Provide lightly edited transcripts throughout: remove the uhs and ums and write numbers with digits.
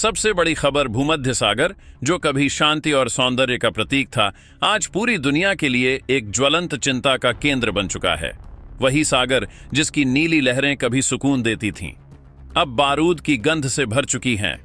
सबसे बड़ी खबर भूमध्य सागर, जो कभी शांति और सौंदर्य का प्रतीक था, आज पूरी दुनिया के लिए एक ज्वलंत चिंता का केंद्र बन चुका है। वही सागर जिसकी नीली लहरें कभी सुकून देती थीं, अब बारूद की गंध से भर चुकी हैं।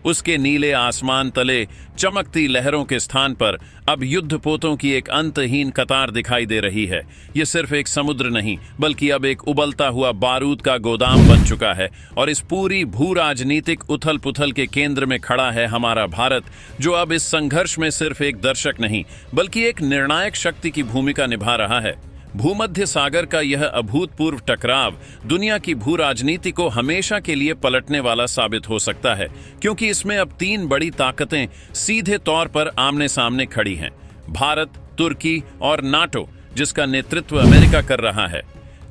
उसके नीले आसमान तले चमकती लहरों के स्थान पर अब युद्धपोतों की एक अंतहीन कतार दिखाई दे रही है। यह सिर्फ एक समुद्र नहीं, बल्कि अब एक उबलता हुआ बारूद का गोदाम बन चुका है। और इस पूरी भू राजनीतिक उथल पुथल के केंद्र में खड़ा है हमारा भारत, जो अब इस संघर्ष में सिर्फ एक दर्शक नहीं, बल्कि एक निर्णायक शक्ति की भूमिका निभा रहा है। भूमध्य सागर का यह अभूतपूर्व टकराव दुनिया की भू राजनीति को हमेशा के लिए पलटने वाला साबित हो सकता है, क्योंकि इसमें अब तीन बड़ी ताकतें सीधे तौर पर आमने सामने खड़ी हैं: भारत, तुर्की और नाटो, जिसका नेतृत्व अमेरिका कर रहा है।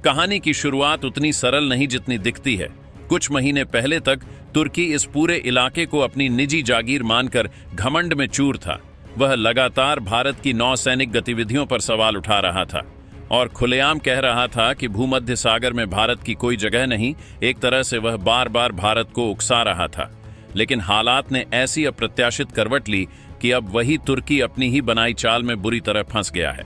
कहानी की शुरुआत उतनी सरल नहीं जितनी दिखती है। कुछ महीने पहले तक तुर्की इस पूरे इलाके को अपनी निजी जागीर मानकर घमंड में चूर था। वह लगातार भारत की नौसैनिक गतिविधियों पर सवाल उठा रहा था और खुलेआम कह रहा था कि भूमध्य सागर में भारत की कोई जगह नहीं। एक तरह से वह बार बार भारत को उकसा रहा था। लेकिन हालात ने ऐसी अप्रत्याशित करवट ली कि अब वही तुर्की अपनी ही बनाई चाल में बुरी तरह फंस गया है।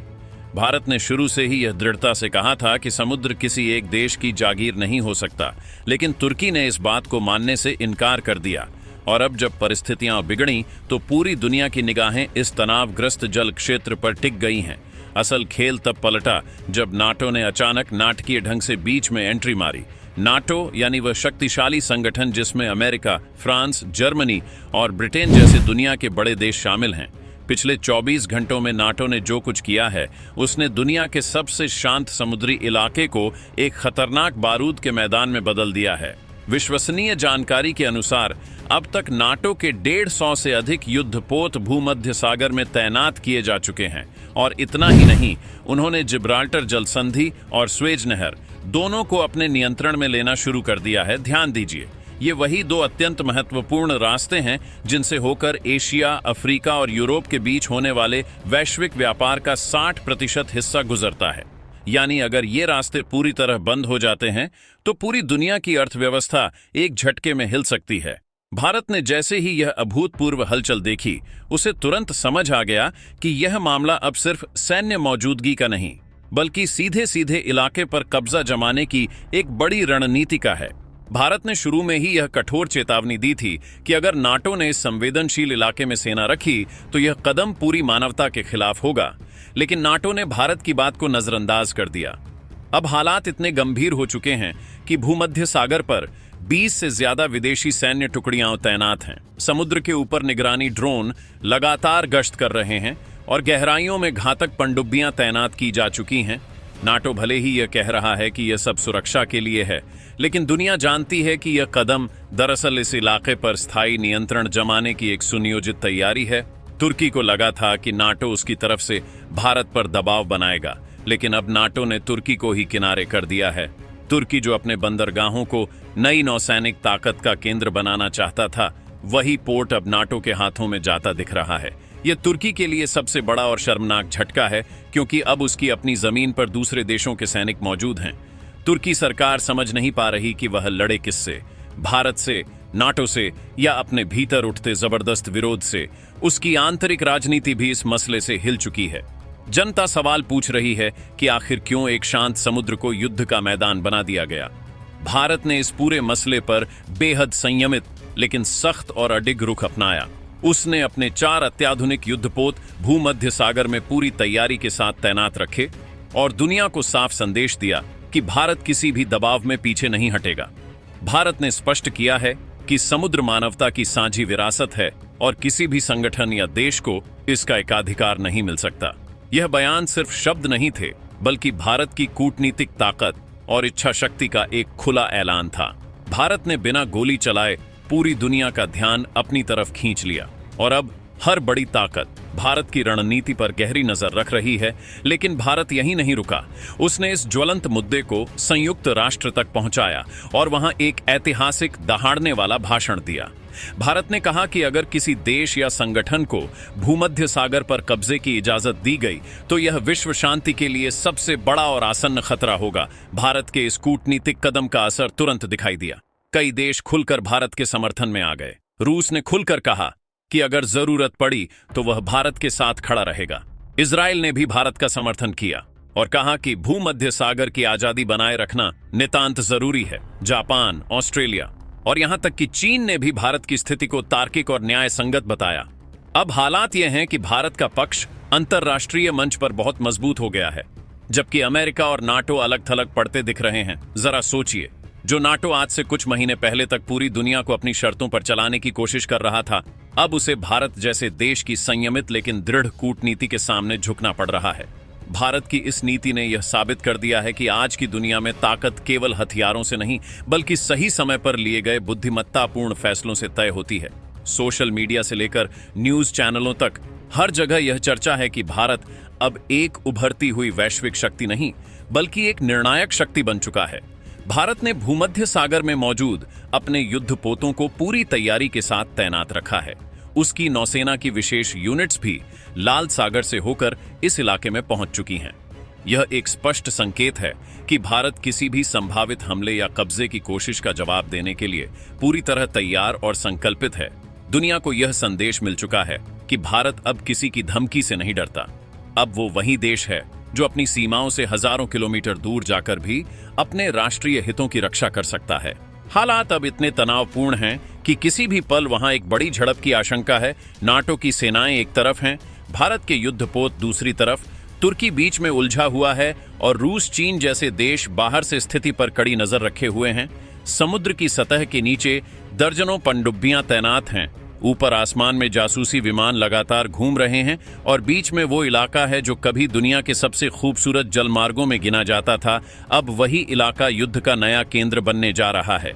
भारत ने शुरू से ही यह दृढ़ता से कहा था कि समुद्र किसी एक देश की जागीर नहीं हो सकता, लेकिन तुर्की ने इस बात को मानने से इनकार कर दिया। और अब जब परिस्थितियां बिगड़ी तो पूरी दुनिया की निगाहें इस तनावग्रस्त जल क्षेत्र पर टिक गई हैं। असल खेल तब पलटा जब नाटो ने अचानक नाटकीय ढंग से बीच में एंट्री मारी। नाटो यानी वह शक्तिशाली संगठन जिसमें अमेरिका, फ्रांस, जर्मनी और ब्रिटेन जैसे दुनिया के बड़े देश शामिल हैं। पिछले 24 घंटों में नाटो ने जो कुछ किया है, उसने दुनिया के सबसे शांत समुद्री इलाके को एक खतरनाक बारूद के मैदान में बदल दिया है। विश्वसनीय जानकारी के अनुसार अब तक नाटो के 150 से अधिक युद्धपोत भूमध्य सागर में तैनात किए जा चुके हैं। और इतना ही नहीं, उन्होंने जिब्राल्टर जल संधि और स्वेज नहर दोनों को अपने नियंत्रण में लेना शुरू कर दिया है। ध्यान दीजिए, ये वही दो अत्यंत महत्वपूर्ण रास्ते हैं जिनसे होकर एशिया, अफ्रीका और यूरोप के बीच होने वाले वैश्विक व्यापार का 60% हिस्सा गुजरता है। यानी अगर ये रास्ते पूरी तरह बंद हो जाते हैं तो पूरी दुनिया की अर्थव्यवस्था एक झटके में हिल सकती है। भारत ने जैसे ही यह अभूतपूर्व हलचल देखी, उसे तुरंत समझ आ गया कि यह मामला अब सिर्फ सैन्य मौजूदगी का नहीं, बल्कि सीधे सीधे इलाके पर कब्जा जमाने की एक बड़ी रणनीति का है। भारत ने शुरू में ही यह कठोर चेतावनी दी थी कि अगर नाटो ने इस संवेदनशील इलाके में सेना रखी तो यह कदम पूरी मानवता के खिलाफ होगा। लेकिन नाटो ने भारत की बात को नजरअंदाज कर दिया। अब हालात इतने गंभीर हो चुके हैं कि भूमध्य सागर पर 20 से ज्यादा विदेशी सैन्य टुकड़ियां तैनात हैं। समुद्र के ऊपर निगरानी ड्रोन लगातार गश्त कर रहे हैं और गहराइयों में घातक पनडुब्बियां तैनात की जा चुकी हैं। नाटो भले ही यह कह रहा है कि यह सब सुरक्षा के लिए है, लेकिन दुनिया जानती है कि यह कदम दरअसल इस इलाके पर स्थायी नियंत्रण जमाने की एक सुनियोजित तैयारी है। तुर्की को लगा था कि नाटो उसकी तरफ से भारत पर दबाव बनाएगा, लेकिन अब नाटो ने तुर्की को ही किनारे कर दिया है। तुर्की जो अपने बंदरगाहों को नई नौसैनिक ताकत का केंद्र बनाना चाहता था, वही पोर्ट अब नाटो के हाथों में जाता दिख रहा है। यह तुर्की के लिए सबसे बड़ा और शर्मनाक झटका है, क्योंकि अब उसकी अपनी जमीन पर दूसरे देशों के सैनिक मौजूद हैं। तुर्की सरकार समझ नहीं पा रही कि वह लड़े किससे, भारत से, नाटो से या अपने भीतर उठते जबरदस्त विरोध से। उसकी आंतरिक राजनीति भी इस मसले से हिल चुकी है। जनता सवाल पूछ रही है कि आखिर क्यों एक शांत समुद्र को युद्ध का मैदान बना दिया गया। भारत ने इस पूरे मसले पर बेहद संयमित लेकिन सख्त और अडिग रुख अपनाया। उसने अपने 4 अत्याधुनिक युद्धपोत भूमध्य सागर में पूरी तैयारी के साथ तैनात रखे और दुनिया को साफ संदेश दिया कि भारत किसी भी दबाव में पीछे नहीं हटेगा। भारत ने स्पष्ट किया है कि समुद्र मानवता की साझी विरासत है और किसी भी संगठन या देश को इसका एकाधिकार नहीं मिल सकता। यह बयान सिर्फ शब्द नहीं थे, बल्कि भारत की कूटनीतिक ताकत और इच्छा शक्ति का एक खुला ऐलान था। भारत ने बिना गोली चलाए पूरी दुनिया का ध्यान अपनी तरफ खींच लिया और अब हर बड़ी ताकत भारत की रणनीति पर गहरी नजर रख रही है। लेकिन भारत यहीं नहीं रुका। उसने इस ज्वलंत मुद्दे को संयुक्त राष्ट्र तक पहुंचाया और वहां एक ऐतिहासिक दहाड़ने वाला भाषण दिया। भारत ने कहा कि अगर किसी देश या संगठन को भूमध्य सागर पर कब्जे की इजाजत दी गई तो यह विश्व शांति के लिए सबसे बड़ा और आसन्न खतरा होगा। भारत के इस कूटनीतिक कदम का असर तुरंत दिखाई दिया। कई देश खुलकर भारत के समर्थन में आ गए। रूस ने खुलकर कहा कि अगर जरूरत पड़ी तो वह भारत के साथ खड़ा रहेगा। इजराइल ने भी भारत का समर्थन किया और कहा कि भूमध्य सागर की आजादी बनाए रखना नितांत जरूरी है। जापान, ऑस्ट्रेलिया और यहां तक कि चीन ने भी भारत की स्थिति को तार्किक और न्याय संगत बताया। अब हालात यह हैं कि भारत का पक्ष अंतर्राष्ट्रीय मंच पर बहुत मजबूत हो गया है, जबकि अमेरिका और नाटो अलग थलग पड़ते दिख रहे हैं। जरा सोचिए, जो नाटो आज से कुछ महीने पहले तक पूरी दुनिया को अपनी शर्तों पर चलाने की कोशिश कर रहा था, अब उसे भारत जैसे देश की संयमित लेकिन दृढ़ कूटनीति के सामने झुकना पड़ रहा है। भारत की इस नीति ने यह साबित कर दिया है कि आज की दुनिया में ताकत केवल हथियारों से नहीं, बल्कि सही समय पर लिए गए बुद्धिमत्तापूर्ण फैसलों से तय होती है। सोशल मीडिया से लेकर न्यूज चैनलों तक हर जगह यह चर्चा है कि भारत अब एक उभरती हुई वैश्विक शक्ति नहीं, बल्कि एक निर्णायक शक्ति बन चुका है। भारत ने भूमध्य सागर में मौजूद अपने युद्धपोतों को पूरी तैयारी के साथ तैनात रखा है। उसकी नौसेना की विशेष यूनिट्स भी लाल सागर से होकर इस इलाके में पहुंच चुकी हैं। यह एक स्पष्ट संकेत है कि भारत किसी भी संभावित हमले या कब्जे की कोशिश का जवाब देने के लिए पूरी तरह तैयार और संकल्पित है। दुनिया को यह संदेश मिल चुका है कि भारत अब किसी की धमकी से नहीं डरता। अब वो वही देश है जो अपनी सीमाओं से हजारों किलोमीटर दूर जाकर भी अपने राष्ट्रीय हितों की रक्षा कर सकता है। हालात अब इतने तनावपूर्ण हैं कि किसी भी पल वहां एक बड़ी झड़प की आशंका है। नाटो की सेनाएं एक तरफ हैं, भारत के युद्धपोत दूसरी तरफ, तुर्की बीच में उलझा हुआ है और रूस, चीन जैसे देश बाहर से स्थिति पर कड़ी नजर रखे हुए हैं। समुद्र की सतह के नीचे दर्जनों पनडुब्बियां तैनात हैं, ऊपर आसमान में जासूसी विमान लगातार घूम रहे हैं और बीच में वो इलाका है जो कभी दुनिया के सबसे खूबसूरत जलमार्गों में गिना जाता था, अब वही इलाका युद्ध का नया केंद्र बनने जा रहा है।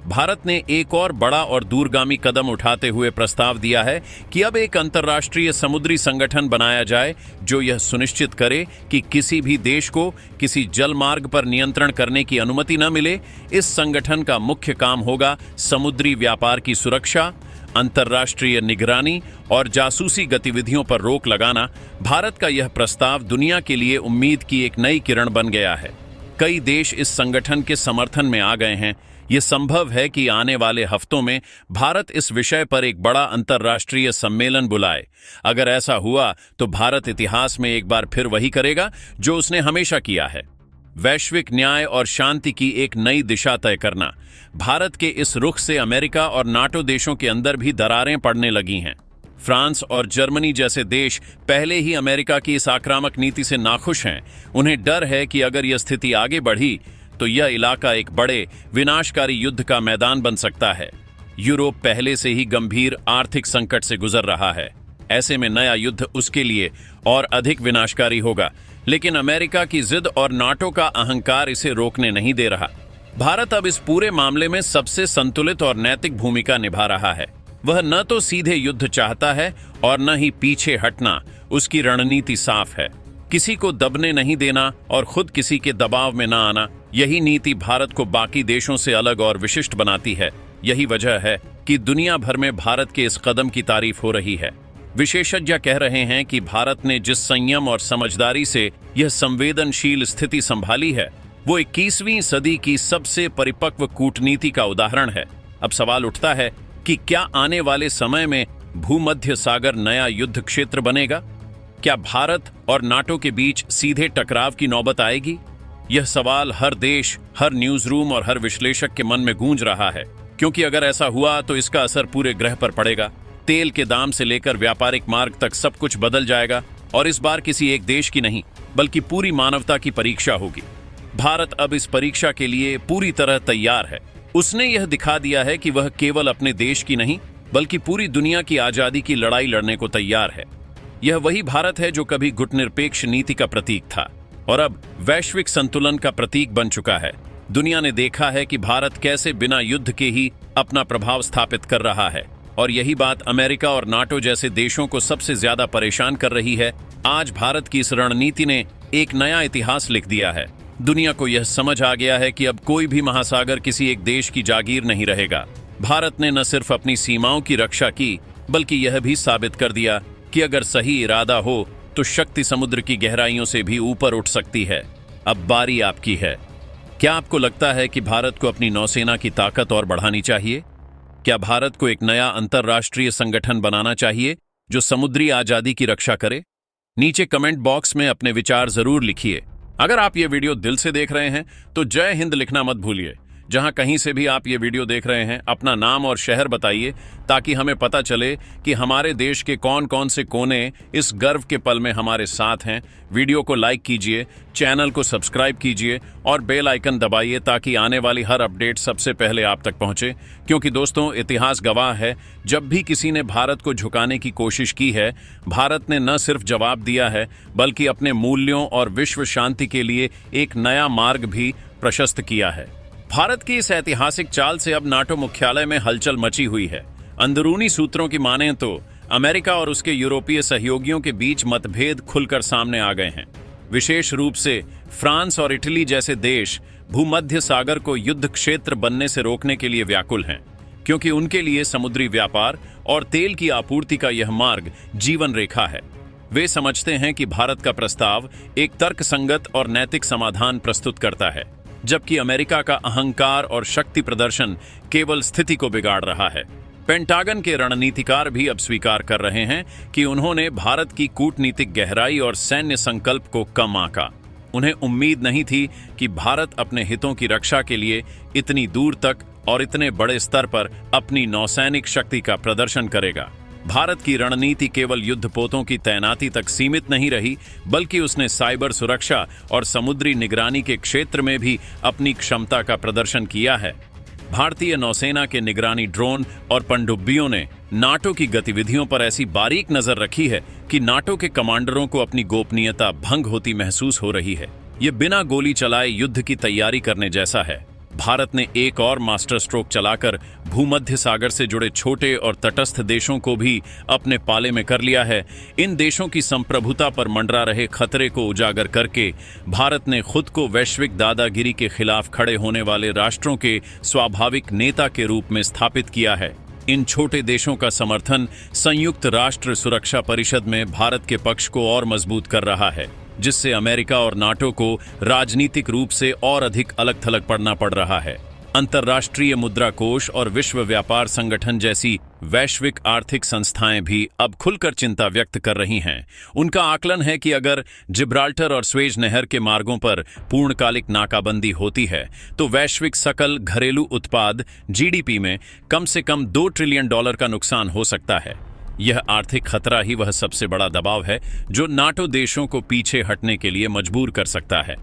भारत ने एक और बड़ा और दूरगामी कदम उठाते हुए प्रस्ताव दिया है कि अब एक अंतर्राष्ट्रीय समुद्री संगठन बनाया जाए जो यह सुनिश्चित करे कि किसी भी देश को किसी जलमार्ग पर नियंत्रण करने की अनुमति न मिले। इस संगठन का मुख्य काम होगा समुद्री व्यापार की सुरक्षा, अंतर्राष्ट्रीय निगरानी और जासूसी गतिविधियों पर रोक लगाना। भारत का यह प्रस्ताव दुनिया के लिए उम्मीद की एक नई किरण बन गया है। कई देश इस संगठन के समर्थन में आ गए हैं। यह संभव है कि आने वाले हफ्तों में भारत इस विषय पर एक बड़ा अंतर्राष्ट्रीय सम्मेलन बुलाए। अगर ऐसा हुआ तो भारत इतिहास में एक बार फिर वही करेगा जो उसने हमेशा किया है, वैश्विक न्याय और शांति की एक नई दिशा तय करना। भारत के इस रुख से अमेरिका और नाटो देशों के अंदर भी दरारें पड़ने लगी हैं। फ्रांस और जर्मनी जैसे देश पहले ही अमेरिका की इस आक्रामक नीति से नाखुश हैं। उन्हें डर है कि अगर यह स्थिति आगे बढ़ी तो यह इलाका एक बड़े विनाशकारी युद्ध का मैदान बन सकता है। यूरोप पहले से ही गंभीर आर्थिक संकट से गुजर रहा है। ऐसे में नया युद्ध उसके लिए और अधिक विनाशकारी होगा, लेकिन अमेरिका की जिद और नाटो का अहंकार इसे रोकने नहीं दे रहा। भारत अब इस पूरे मामले में सबसे संतुलित और नैतिक भूमिका निभा रहा है। वह न तो सीधे युद्ध चाहता है और न ही पीछे हटना। उसकी रणनीति साफ है, किसी को दबने नहीं देना और खुद किसी के दबाव में न आना। यही नीति भारत को बाकी देशों से अलग और विशिष्ट बनाती है। यही वजह है कि दुनिया भर में भारत के इस कदम की तारीफ हो रही है। विशेषज्ञ कह रहे हैं कि भारत ने जिस संयम और समझदारी से यह संवेदनशील स्थिति संभाली है, वो 21वीं सदी की सबसे परिपक्व कूटनीति का उदाहरण है। अब सवाल उठता है कि क्या आने वाले समय में भूमध्य सागर नया युद्ध क्षेत्र बनेगा? क्या भारत और नाटो के बीच सीधे टकराव की नौबत आएगी? यह सवाल हर देश, हर न्यूज रूम और हर विश्लेषक के मन में गूंज रहा है, क्योंकि अगर ऐसा हुआ तो इसका असर पूरे ग्रह पर पड़ेगा। तेल के दाम से लेकर व्यापारिक मार्ग तक सब कुछ बदल जाएगा और इस बार किसी एक देश की नहीं, बल्कि पूरी मानवता की परीक्षा होगी। भारत अब इस परीक्षा के लिए पूरी तरह तैयार है। उसने यह दिखा दिया है कि वह केवल अपने देश की नहीं, बल्कि पूरी दुनिया की आजादी की लड़ाई लड़ने को तैयार है। यह वही भारत है जो कभी गुटनिरपेक्ष नीति का प्रतीक था और अब वैश्विक संतुलन का प्रतीक बन चुका है। दुनिया ने देखा है कि भारत कैसे बिना युद्ध के ही अपना प्रभाव स्थापित कर रहा है, और यही बात अमेरिका और नाटो जैसे देशों को सबसे ज्यादा परेशान कर रही है। आज भारत की इस रणनीति ने एक नया इतिहास लिख दिया है। दुनिया को यह समझ आ गया है कि अब कोई भी महासागर किसी एक देश की जागीर नहीं रहेगा। भारत ने न सिर्फ अपनी सीमाओं की रक्षा की, बल्कि यह भी साबित कर दिया कि अगर सही इरादा हो तो शक्ति समुद्र की गहराइयों से भी ऊपर उठ सकती है। अब बारी आपकी है। क्या आपको लगता है कि भारत को अपनी नौसेना की ताकत और बढ़ानी चाहिए? क्या भारत को एक नया अंतर्राष्ट्रीय संगठन बनाना चाहिए जो समुद्री आजादी की रक्षा करे? नीचे कमेंट बॉक्स में अपने विचार जरूर लिखिए। अगर आप ये वीडियो दिल से देख रहे हैं तो जय हिंद लिखना मत भूलिए। जहां कहीं से भी आप ये वीडियो देख रहे हैं, अपना नाम और शहर बताइए ताकि हमें पता चले कि हमारे देश के कौन कौन से कोने इस गर्व के पल में हमारे साथ हैं। वीडियो को लाइक कीजिए, चैनल को सब्सक्राइब कीजिए और बेल आइकन दबाइए ताकि आने वाली हर अपडेट सबसे पहले आप तक पहुंचे। क्योंकि दोस्तों, इतिहास गवाह है, जब भी किसी ने भारत को झुकाने की कोशिश की है, भारत ने न सिर्फ जवाब दिया है बल्कि अपने मूल्यों और विश्व शांति के लिए एक नया मार्ग भी प्रशस्त किया है। भारत की इस ऐतिहासिक चाल से अब नाटो मुख्यालय में हलचल मची हुई है। अंदरूनी सूत्रों की मानें तो अमेरिका और उसके यूरोपीय सहयोगियों के बीच मतभेद खुलकर सामने आ गए हैं। विशेष रूप से फ्रांस और इटली जैसे देश भूमध्य सागर को युद्ध क्षेत्र बनने से रोकने के लिए व्याकुल हैं, क्योंकि उनके लिए समुद्री व्यापार और तेल की आपूर्ति का यह मार्ग जीवन रेखा है। वे समझते हैं कि भारत का प्रस्ताव एक तर्कसंगत और नैतिक समाधान प्रस्तुत करता है, जबकि अमेरिका का अहंकार और शक्ति प्रदर्शन केवल स्थिति को बिगाड़ रहा है। पेंटागन के रणनीतिकार भी अब स्वीकार कर रहे हैं कि उन्होंने भारत की कूटनीतिक गहराई और सैन्य संकल्प को कम आंका। उन्हें उम्मीद नहीं थी कि भारत अपने हितों की रक्षा के लिए इतनी दूर तक और इतने बड़े स्तर पर अपनी नौसैनिक शक्ति का प्रदर्शन करेगा। भारत की रणनीति केवल युद्धपोतों की तैनाती तक सीमित नहीं रही, बल्कि उसने साइबर सुरक्षा और समुद्री निगरानी के क्षेत्र में भी अपनी क्षमता का प्रदर्शन किया है। भारतीय नौसेना के निगरानी ड्रोन और पनडुब्बियों ने नाटो की गतिविधियों पर ऐसी बारीक नजर रखी है कि नाटो के कमांडरों को अपनी गोपनीयता भंग होती महसूस हो रही है। ये बिना गोली चलाए युद्ध की तैयारी करने जैसा है। भारत ने एक और मास्टर स्ट्रोक चलाकर भूमध्य सागर से जुड़े छोटे और तटस्थ देशों को भी अपने पाले में कर लिया है। इन देशों की संप्रभुता पर मंडरा रहे खतरे को उजागर करके भारत ने खुद को वैश्विक दादागिरी के खिलाफ खड़े होने वाले राष्ट्रों के स्वाभाविक नेता के रूप में स्थापित किया है। इन छोटे देशों का समर्थन संयुक्त राष्ट्र सुरक्षा परिषद में भारत के पक्ष को और मजबूत कर रहा है, जिससे अमेरिका और नाटो को राजनीतिक रूप से और अधिक अलग थलग पड़ना पड़ रहा है। अंतर्राष्ट्रीय मुद्रा कोष और विश्व व्यापार संगठन जैसी वैश्विक आर्थिक संस्थाएं भी अब खुलकर चिंता व्यक्त कर रही हैं। उनका आकलन है कि अगर जिब्राल्टर और स्वेज नहर के मार्गों पर पूर्णकालिक नाकाबंदी होती है तो वैश्विक सकल घरेलू उत्पाद जीडीपी में कम से कम $2 ट्रिलियन का नुकसान हो सकता है। यह आर्थिक खतरा ही वह सबसे बड़ा दबाव है जो नाटो देशों को पीछे हटने के लिए मजबूर कर सकता है।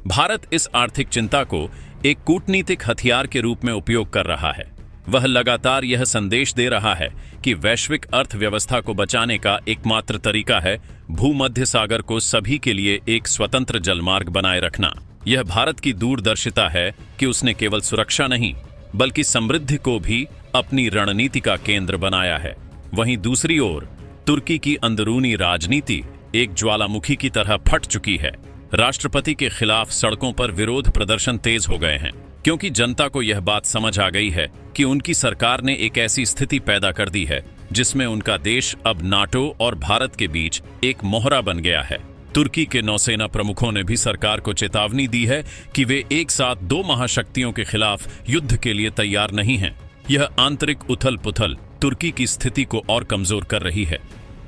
भारत इस आर्थिक चिंता को एक कूटनीतिक हथियार के रूप में उपयोग कर रहा है। वह लगातार यह संदेश दे रहा है कि वैश्विक अर्थव्यवस्था को बचाने का एकमात्र तरीका है भूमध्य सागर को सभी के लिए एक स्वतंत्र जलमार्ग बनाए रखना। यह भारत की दूरदर्शिता है कि उसने केवल सुरक्षा नहीं बल्कि समृद्धि को भी अपनी रणनीति का केंद्र बनाया है। वहीं दूसरी ओर तुर्की की अंदरूनी राजनीति एक ज्वालामुखी की तरह फट चुकी है। राष्ट्रपति के खिलाफ सड़कों पर विरोध प्रदर्शन तेज हो गए हैं, क्योंकि जनता को यह बात समझ आ गई है कि उनकी सरकार ने एक ऐसी स्थिति पैदा कर दी है जिसमें उनका देश अब नाटो और भारत के बीच एक मोहरा बन गया है। तुर्की के नौसेना प्रमुखों ने भी सरकार को चेतावनी दी है कि वे एक साथ 2 महाशक्तियों के खिलाफ युद्ध के लिए तैयार नहीं हैं। यह आंतरिक उथल पुथल तुर्की की स्थिति को और कमजोर कर रही है।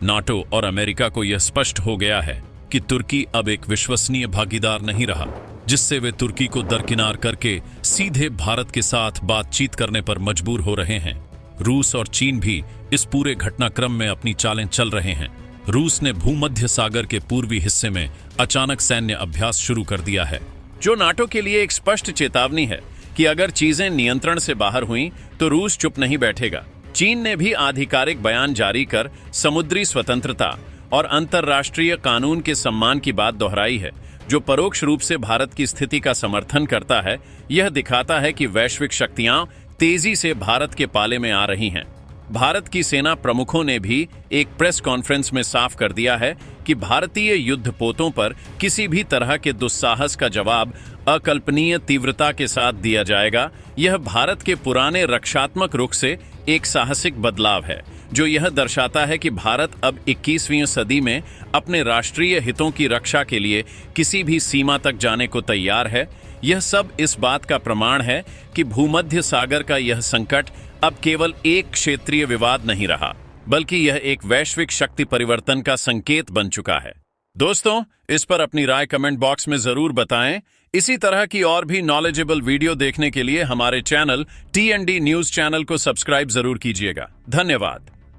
नाटो और अमेरिका को यह स्पष्ट हो गया है कि तुर्की अब एक विश्वसनीय भागीदार नहीं रहा, जिससे वे तुर्की को दरकिनार करके सीधे भारत के साथ बातचीत करने पर मजबूर हो रहे हैं। रूस और चीन भी इस पूरे घटनाक्रम में अपनी चालें चल रहे हैं। रूस ने भूमध्य सागर के पूर्वी हिस्से में अचानक सैन्य अभ्यास शुरू कर दिया है, जो नाटो के लिए एक स्पष्ट चेतावनी है कि अगर चीजें नियंत्रण से बाहर हुई तो रूस चुप नहीं बैठेगा। चीन ने भी आधिकारिक बयान जारी कर समुद्री स्वतंत्रता और अंतर्राष्ट्रीय कानून के सम्मान की बात दोहराई है, जो परोक्ष रूप से भारत की स्थिति का समर्थन करता है। यह दिखाता है कि वैश्विक शक्तियां तेजी से भारत के पाले में आ रही हैं। भारत की सेना प्रमुखों ने भी एक प्रेस कॉन्फ्रेंस में साफ कर दिया है कि भारतीय युद्धपोतों पर किसी भी तरह के दुस्साहस का जवाब अकल्पनीय तीव्रता के साथ दिया जाएगा। यह भारत के पुराने रक्षात्मक रुख से एक साहसिक बदलाव है, जो यह दर्शाता है कि भारत अब 21वीं सदी में अपने राष्ट्रीय हितों की रक्षा के लिए किसी भी सीमा तक जाने को तैयार है। यह सब इस बात का प्रमाण है कि भूमध्य सागर का यह संकट अब केवल एक क्षेत्रीय विवाद नहीं रहा, बल्कि यह एक वैश्विक शक्ति परिवर्तन का संकेत बन चुका है। दोस्तों, इस पर अपनी राय कमेंट बॉक्स में जरूर बताएं। इसी तरह की और भी नॉलेजेबल वीडियो देखने के लिए हमारे चैनल TND न्यूज चैनल को सब्सक्राइब जरूर कीजिएगा। धन्यवाद।